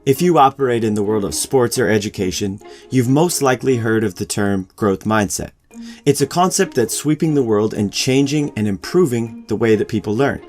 If you operate in the world of sports or education, you've most likely heard of the term growth mindset. It's a concept that's sweeping the world and changing and improving the way that people learn.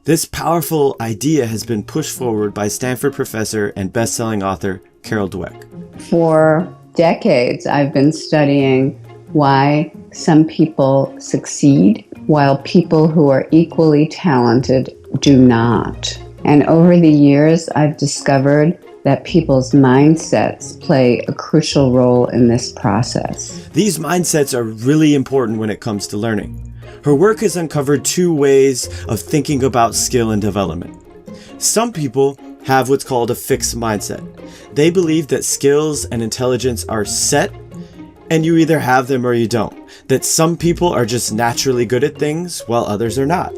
This powerful idea has been pushed forward by Stanford professor and best-selling author Carol Dweck. For decades, I've been studying why some people succeed while people who are equally talented do not. And over the years, I've discovered that people's mindsets play a crucial role in this process. These mindsets are really important when it comes to learning. Her work has uncovered two ways of thinking about skill and development. Some people have what's called a fixed mindset. They believe that skills and intelligence are set, and you either have them or you don't. That some people are just naturally good at things while others are not.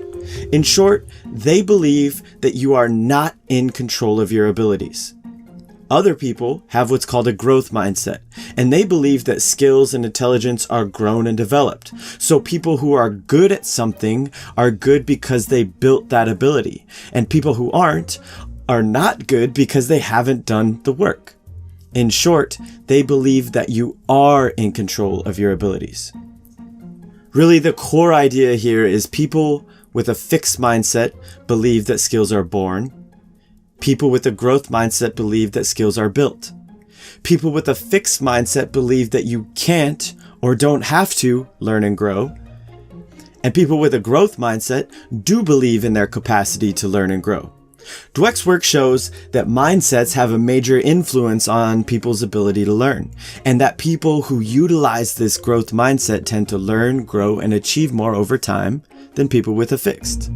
In short, they believe that you are not in control of your abilities. Other people have what's called a growth mindset, and they believe that skills and intelligence are grown and developed. So people who are good at something are good because they built that ability, and people who aren't are not good because they haven't done the work. In short, they believe that you are in control of your abilities. Really, the core idea here is people with a fixed mindset believe that skills are born. People with a growth mindset believe that skills are built. People with a fixed mindset believe that you can't or don't have to learn and grow. And people with a growth mindset do believe in their capacity to learn and grow. Dweck's work shows that mindsets have a major influence on people's ability to learn, and that people who utilize this growth mindset tend to learn, grow, and achieve more over time than people with a fixed.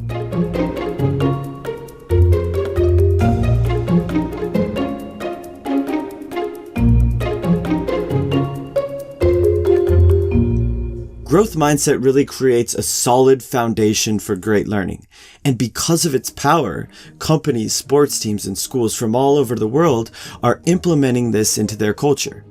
Growth mindset really creates a solid foundation for great learning. And because of its power, companies, sports teams, and schools from all over the world are implementing this into their culture.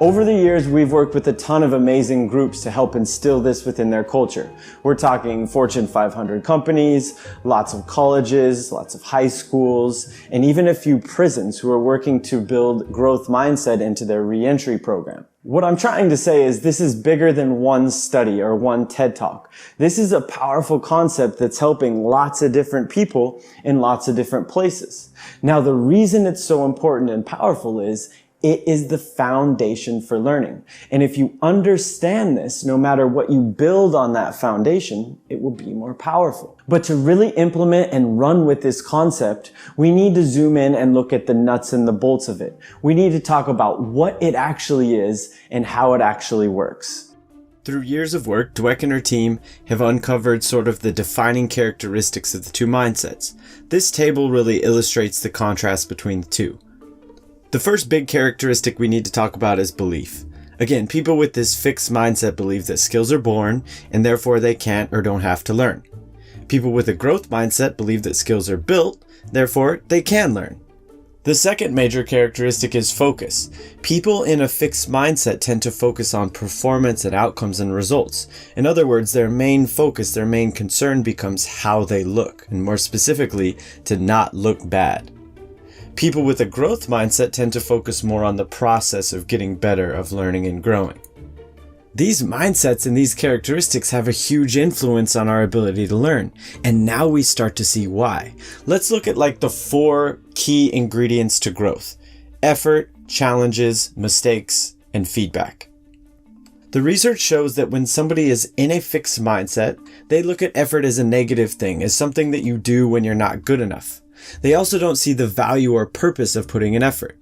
Over the years, we've worked with a ton of amazing groups to help instill this within their culture. We're talking Fortune 500 companies, lots of colleges, lots of high schools, and even a few prisons who are working to build growth mindset into their reentry program. What I'm trying to say is this is bigger than one study or one TED Talk. This is a powerful concept that's helping lots of different people in lots of different places. Now, the reason it's so important and powerful is it is the foundation for learning. And if you understand this, no matter what you build on that foundation, it will be more powerful. But to really implement and run with this concept, we need to zoom in and look at the nuts and the bolts of it. We need to talk about what it actually is and how it actually works. Through years of work, Dweck and her team have uncovered sort of the defining characteristics of the two mindsets. This table really illustrates the contrast between the two. The first big characteristic we need to talk about is belief. Again, people with this fixed mindset believe that skills are born and therefore they can't or don't have to learn. People with a growth mindset believe that skills are built, therefore they can learn. The second major characteristic is focus. People in a fixed mindset tend to focus on performance and outcomes and results. In other words, their main focus, their main concern becomes how they look, and more specifically, to not look bad. People with a growth mindset tend to focus more on the process of getting better, of learning and growing. These mindsets and these characteristics have a huge influence on our ability to learn, and now we start to see why. Let's look at like the 4 key ingredients to growth: effort, challenges, mistakes, and feedback. The research shows that when somebody is in a fixed mindset, they look at effort as a negative thing, as something that you do when you're not good enough. They also don't see the value or purpose of putting in effort.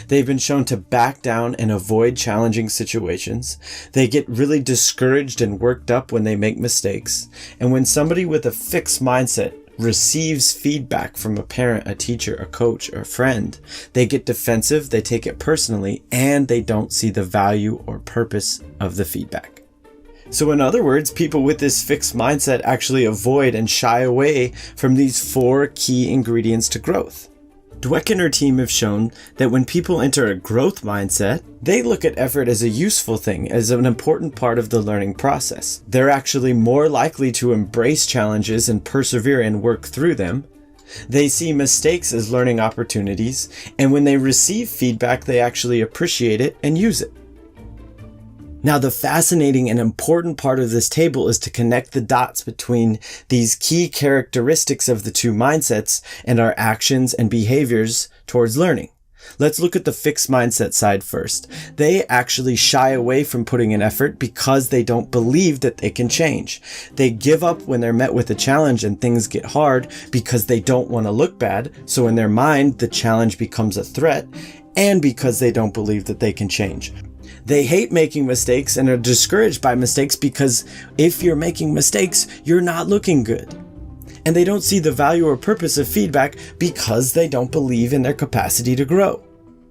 They've been shown to back down and avoid challenging situations. They get really discouraged and worked up when they make mistakes. And when somebody with a fixed mindset receives feedback from a parent, a teacher, a coach, or a friend, they get defensive, they take it personally, and they don't see the value or purpose of the feedback. So in other words, people with this fixed mindset actually avoid and shy away from these 4 key ingredients to growth. Dweck and her team have shown that when people enter a growth mindset, they look at effort as a useful thing, as an important part of the learning process. They're actually more likely to embrace challenges and persevere and work through them. They see mistakes as learning opportunities, and when they receive feedback, they actually appreciate it and use it. Now, the fascinating and important part of this table is to connect the dots between these key characteristics of the 2 mindsets and our actions and behaviors towards learning. Let's look at the fixed mindset side first. They actually shy away from putting in effort because they don't believe that they can change. They give up when they're met with a challenge and things get hard because they don't want to look bad. So in their mind, the challenge becomes a threat, and because they don't believe that they can change. They hate making mistakes and are discouraged by mistakes because if you're making mistakes, you're not looking good. And they don't see the value or purpose of feedback because they don't believe in their capacity to grow.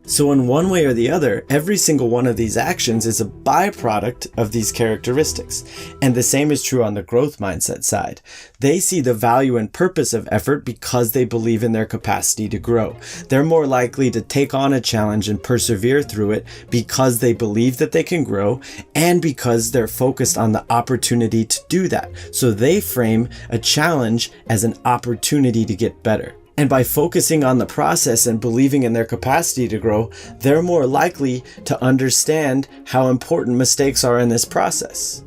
So in one way or the other, every single one of these actions is a byproduct of these characteristics. And the same is true on the growth mindset side. They see the value and purpose of effort because they believe in their capacity to grow. They're more likely to take on a challenge and persevere through it because they believe that they can grow and because they're focused on the opportunity to do that. So they frame a challenge as an opportunity to get better. And by focusing on the process and believing in their capacity to grow, they're more likely to understand how important mistakes are in this process.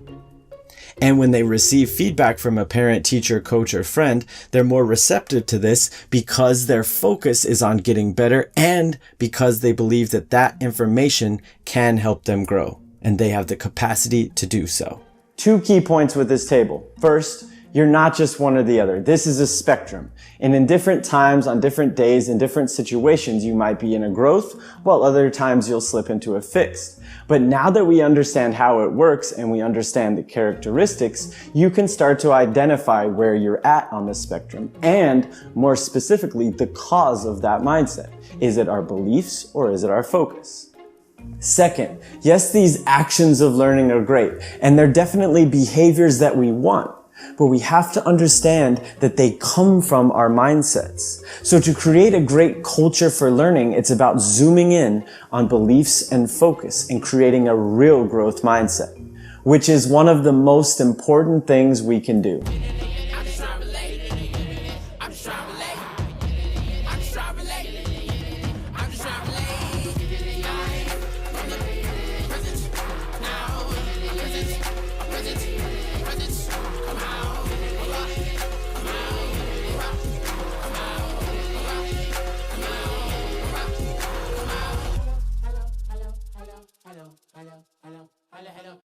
And when they receive feedback from a parent, teacher, coach, or friend, they're more receptive to this because their focus is on getting better and because they believe that that information can help them grow and they have the capacity to do so. 2 key points with this table. First, you're not just one or the other. This is a spectrum. And in different times, on different days, in different situations, you might be in a growth, while other times you'll slip into a fixed. But now that we understand how it works and we understand the characteristics, you can start to identify where you're at on the spectrum and, more specifically, the cause of that mindset. Is it our beliefs or is it our focus? Second, yes, these actions of learning are great, and they're definitely behaviors that we want. But we have to understand that they come from our mindsets. So to create a great culture for learning, it's about zooming in on beliefs and focus and creating a real growth mindset, which is one of the most important things we can do. Hello.